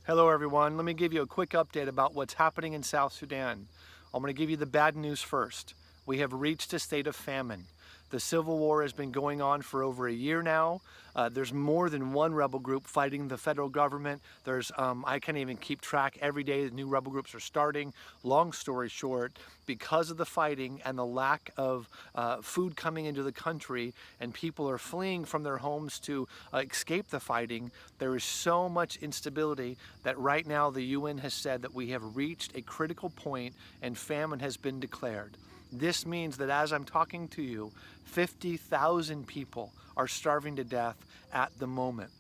Hello everyone, let me give you a quick update about what's happening in South Sudan. I'm going to give you the bad news first. We have reached a state of famine. The civil war has been going on for over a year now. There's more than one rebel group fighting the federal government. I can't even keep track. Every day the new rebel groups are starting. Long story short, because of the fighting and the lack of food coming into the country and people are fleeing from their homes to escape the fighting, there is so much instability that right now the UN has said that we have reached a critical point and famine has been declared. This means that as I'm talking to you, 50,000 people are starving to death at the moment.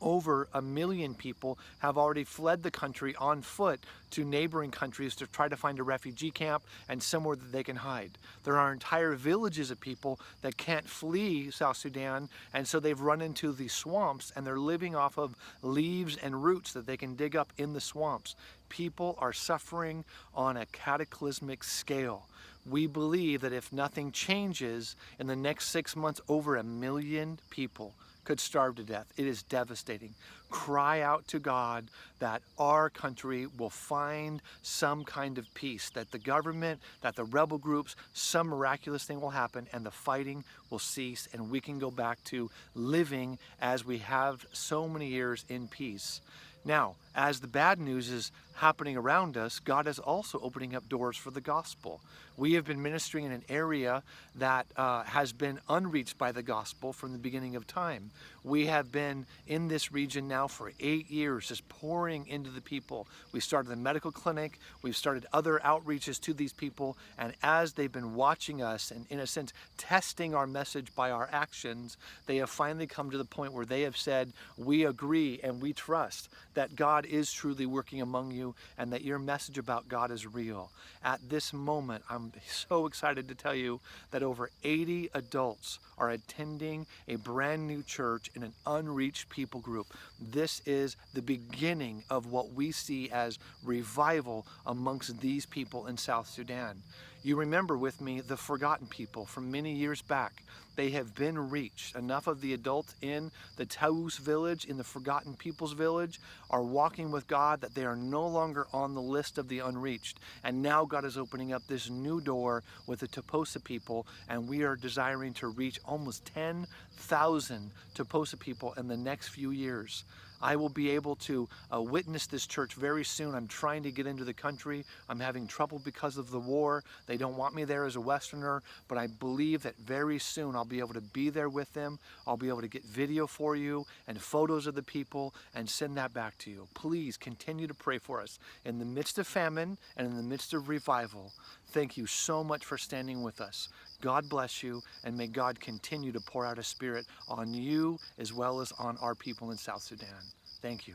Over 1 million people have already fled the country on foot to neighboring countries to try to find a refugee camp and somewhere that they can hide. There are entire villages of people that can't flee South Sudan, and so they've run into the swamps and they're living off of leaves and roots that they can dig up in the swamps. People are suffering on a cataclysmic scale. We believe that if nothing changes in the next 6 months, over 1 million people could starve to death. It is devastating. Cry out to God that our country will find some kind of peace, that the government, that the rebel groups, some miraculous thing will happen and the fighting will cease and we can go back to living as we have so many years in peace. Now, as the bad news is happening around us, God is also opening up doors for the gospel. We have been ministering in an area that has been unreached by the gospel from the beginning of time. We have been in this region now for 8 years, just pouring into the people. We started the medical clinic, we've started other outreaches to these people, and as they've been watching us and in a sense testing our message by our actions, they have finally come to the point where they have said, we agree and we trust that God is truly working among you and that your message about God is real. At this moment, I'm so excited to tell you that over 80 adults are attending a brand new church in an unreached people group. This is the beginning of what we see as revival amongst these people in South Sudan. You remember with me the forgotten people from many years back. They have been reached. Enough of the adults in the Taus village, in the forgotten people's village, are walking with God that they are no longer on the list of the unreached. And now God is opening up this new door with the Toposa people, and we are desiring to reach almost 10,000 Toposa people in the next few years. I will be able to witness this church very soon. I'm trying to get into the country. I'm having trouble because of the war. They don't want me there as a Westerner, but I believe that very soon I'll be able to be there with them. I'll be able to get video for you and photos of the people and send that back to you. Please continue to pray for us in the midst of famine and in the midst of revival. Thank you so much for standing with us. God bless you, and may God continue to pour out His Spirit on you as well as on our people in South Sudan. Thank you.